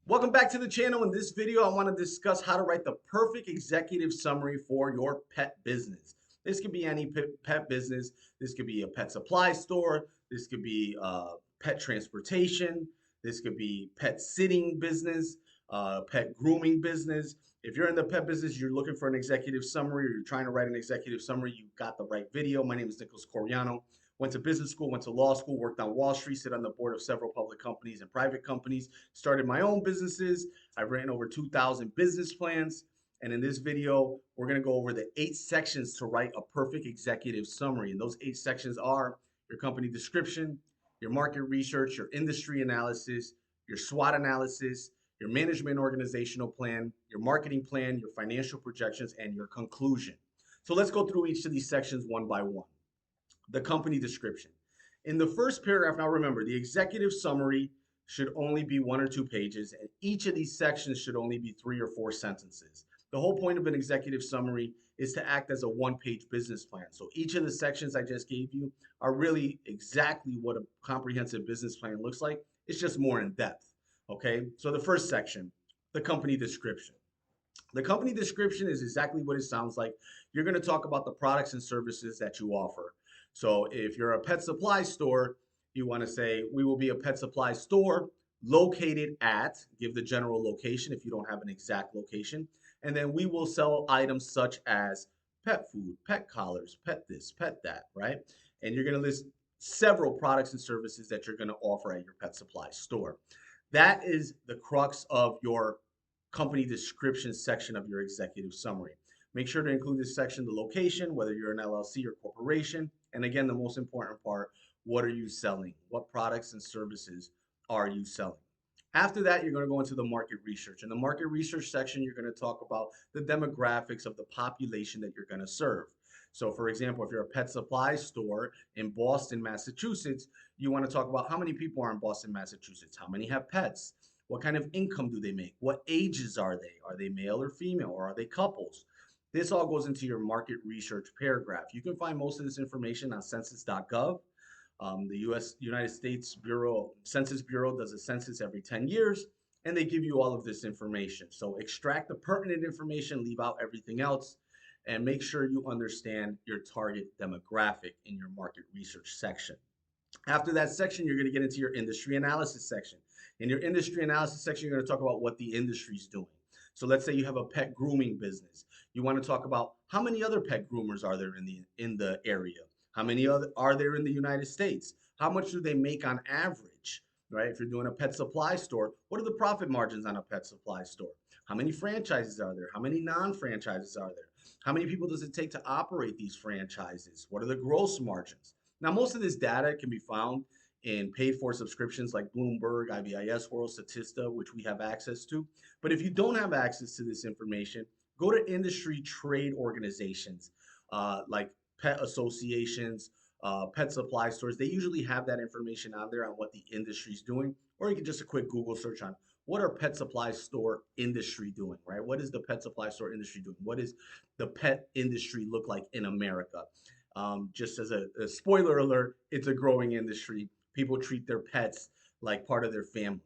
Welcome back to the channel. In this video, I want to discuss how to write the perfect executive summary for your pet business. This could be any pet business. This could be a pet supply store. This could be pet transportation. This could be pet sitting business, pet grooming business. If you're in the pet business, you're looking for an executive summary, or you're trying to write an executive summary, you've got the right video. My name is Nicholas Coriano. Went to business school, went to law school, worked on Wall Street, sit on the board of several public companies and private companies, started my own businesses. I've written over 2,000 business plans. And in this video, we're going to go over the 8 sections to write a perfect executive summary. And those 8 sections are your company description, your market research, your industry analysis, your SWOT analysis, your management organizational plan, your marketing plan, your financial projections, and your conclusion. So let's go through each of these sections one by one. The company description. In the first paragraph, now remember, the executive summary should only be 1 or 2 pages, and each of these sections should only be 3 or 4 sentences. The whole point of an executive summary is to act as a one-page business plan. So each of the sections I just gave you are really exactly what a comprehensive business plan looks like. It's just more in depth. Okay, so the first section, the company description. The company description is exactly what it sounds like. You're going to talk about the products and services that you offer. So if you're a pet supply store, you want to say, we will be a pet supply store located at, give the general location if you don't have an exact location. And then we will sell items such as pet food, pet collars, pet this, pet that, right? And you're going to list several products and services that you're going to offer at your pet supply store. That is the crux of your company description section of your executive summary. Make sure to include this section, the location, whether you're an LLC or corporation. And again, the most important part, what are you selling? What products and services are you selling? After that, you're going to go into the market research. In the market research section, you're going to talk about the demographics of the population that you're going to serve. So for example, if you're a pet supply store in Boston, Massachusetts, you want to talk about how many people are in Boston, Massachusetts, how many have pets, what kind of income do they make, what ages are they male or female, or are they couples? This all goes into your market research paragraph. You can find most of this information on census.gov. The United States Census Bureau does a census every 10 years, and they give you all of this information. So extract the pertinent information, leave out everything else, and make sure you understand your target demographic in your market research section. After that section, you're going to get into your industry analysis section. In your industry analysis section, you're going to talk about what the industry is doing. So let's say you have a pet grooming business. You want to talk about how many other pet groomers are there in the area? How many other are there in the United States? How much do they make on average? Right? If you're doing a pet supply store, what are the profit margins on a pet supply store? How many franchises are there? How many non-franchises are there? How many people does it take to operate these franchises? What are the gross margins? Now, most of this data can be found in paid for subscriptions like Bloomberg, IBIS World, Statista, which we have access to. But if you don't have access to this information, go to industry trade organizations like pet associations, pet supply stores. They usually have that information out there on what the industry is doing. Or you can just a quick Google search on what are pet supply store industry doing, right? What is the pet supply store industry doing? What does the pet industry look like in America? Just as a spoiler alert, it's a growing industry. People treat their pets like part of their family.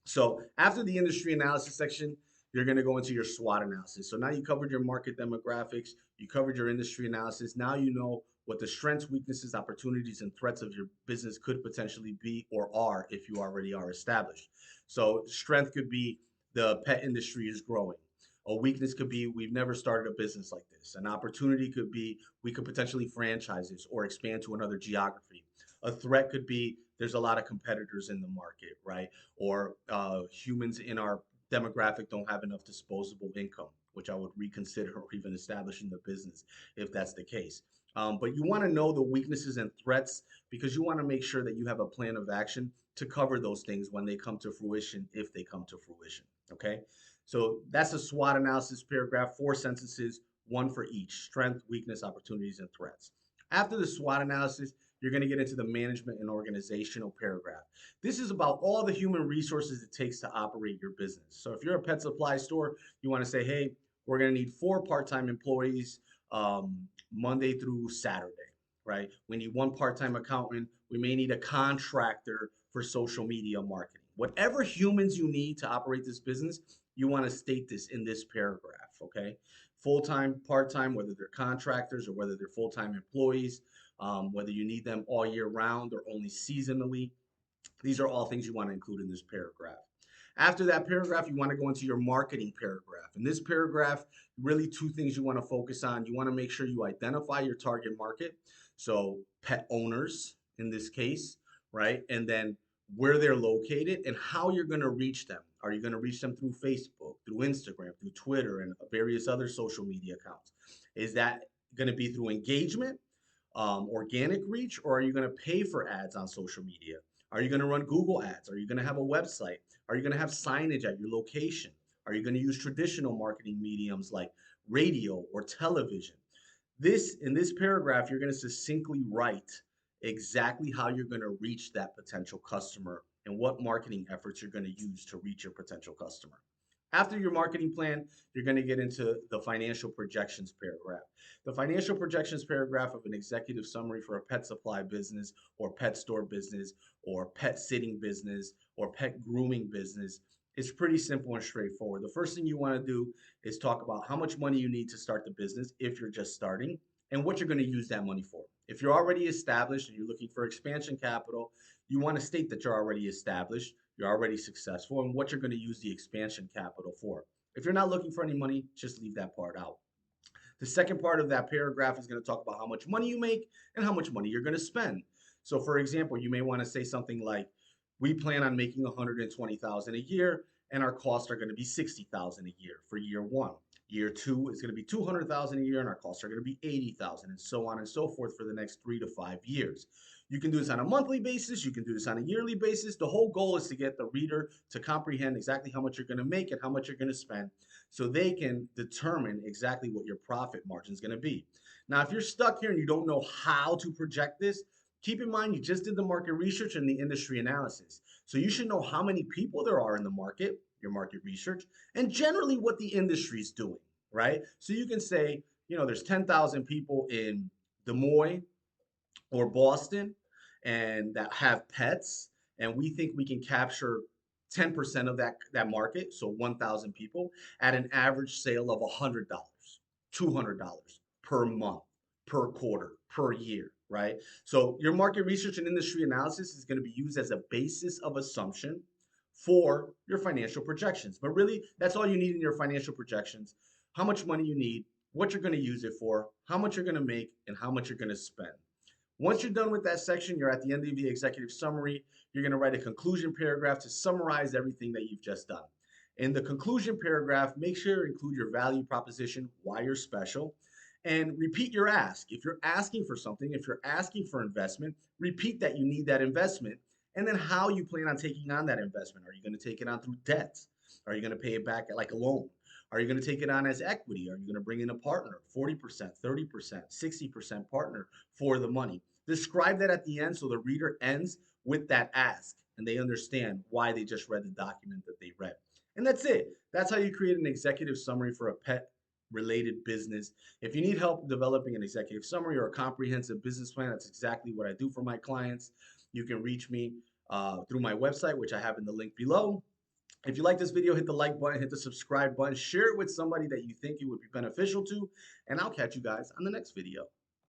So after the industry analysis section, you're going to go into your SWOT analysis. So now you covered your market demographics, you covered your industry analysis. Now you know what the strengths, weaknesses, opportunities, and threats of your business could potentially be or are if you already are established. So strength could be the pet industry is growing. A weakness could be we've never started a business like this. An opportunity could be we could potentially franchise this or expand to another geography. A threat could be there's a lot of competitors in the market, right? Or humans in our demographic don't have enough disposable income, which I would reconsider or even establishing the business if that's the case. But you want to know the weaknesses and threats because you want to make sure that you have a plan of action to cover those things when they come to fruition, if they come to fruition. Okay. So that's a SWOT analysis paragraph, 4 sentences, 1 for each: strength, weakness, opportunities, and threats. After the SWOT analysis, you're going to get into the management and organizational paragraph. This is about all the human resources it takes to operate your business. So if you're a pet supply store, you want to say, hey, we're going to need 4 part-time employees Monday through Saturday, right? We need 1 part-time accountant. We may need a contractor for social media marketing. Whatever humans you need to operate this business, you want to state this in this paragraph, okay? Full-time, part-time, whether they're contractors or whether they're full-time employees, whether you need them all year round or only seasonally. These are all things you want to include in this paragraph. After that paragraph, you want to go into your marketing paragraph. In this paragraph, really two things you want to focus on. You want to make sure you identify your target market. So pet owners in this case, right? And then where they're located and how you're going to reach them. Are you going to reach them through Facebook, through Instagram, through Twitter, and various other social media accounts? Is that going to be through engagement, organic reach, or are you going to pay for ads on social media? Are you going to run Google ads? Are you going to have a website? Are you going to have signage at your location? Are you going to use traditional marketing mediums like radio or television? In this paragraph, you're going to succinctly write exactly how you're going to reach that potential customer and what marketing efforts you're going to use to reach your potential customer. After your marketing plan, you're going to get into the financial projections paragraph. The financial projections paragraph of an executive summary for a pet supply business or pet store business or pet sitting business or pet grooming business is pretty simple and straightforward. The first thing you want to do is talk about how much money you need to start the business if you're just starting and what you're going to use that money for. If you're already established and you're looking for expansion capital, you want to state that you're already established, you're already successful, and what you're going to use the expansion capital for. If you're not looking for any money, just leave that part out. The second part of that paragraph is going to talk about how much money you make and how much money you're going to spend. So for example, you may want to say something like, we plan on making 120,000 a year and our costs are going to be 60,000 a year for year one. Year two is going to be 200,000 a year and our costs are going to be 80,000 and so on and so forth for the next 3 to 5 years. You can do this on a monthly basis. You can do this on a yearly basis. The whole goal is to get the reader to comprehend exactly how much you're going to make and how much you're going to spend so they can determine exactly what your profit margin is going to be. Now, if you're stuck here and you don't know how to project this, keep in mind you just did the market research and the industry analysis. So you should know how many people there are in the market, your market research, and generally what the industry is doing, right? So you can say, there's 10,000 people in Des Moines or Boston and that have pets, and we think we can capture 10% of that market, so 1,000 people, at an average sale of $100, $200 per month, per quarter, per year, right? So your market research and industry analysis is going to be used as a basis of assumption for your financial projections. But really, that's all you need in your financial projections. How much money you need, what you're going to use it for, how much you're going to make, and how much you're going to spend. Once you're done with that section, you're at the end of the executive summary. You're going to write a conclusion paragraph to summarize everything that you've just done. In the conclusion paragraph, make sure to include your value proposition, why you're special, and repeat your ask. If you're asking for something, if you're asking for investment, repeat that you need that investment, and then how you plan on taking on that investment. Are you going to take it on through debt? Are you going to pay it back like a loan? Are you going to take it on as equity? Are you going to bring in a partner, 40%, 30%, 60% partner for the money? Describe that at the end so the reader ends with that ask and they understand why they just read the document that they read. And that's it. That's how you create an executive summary for a pet related business. If you need help developing an executive summary or a comprehensive business plan, that's exactly what I do for my clients. You can reach me through my website, which I have in the link below. If you like this video, hit the like button, hit the subscribe button, share it with somebody that you think it would be beneficial to, and I'll catch you guys on the next video.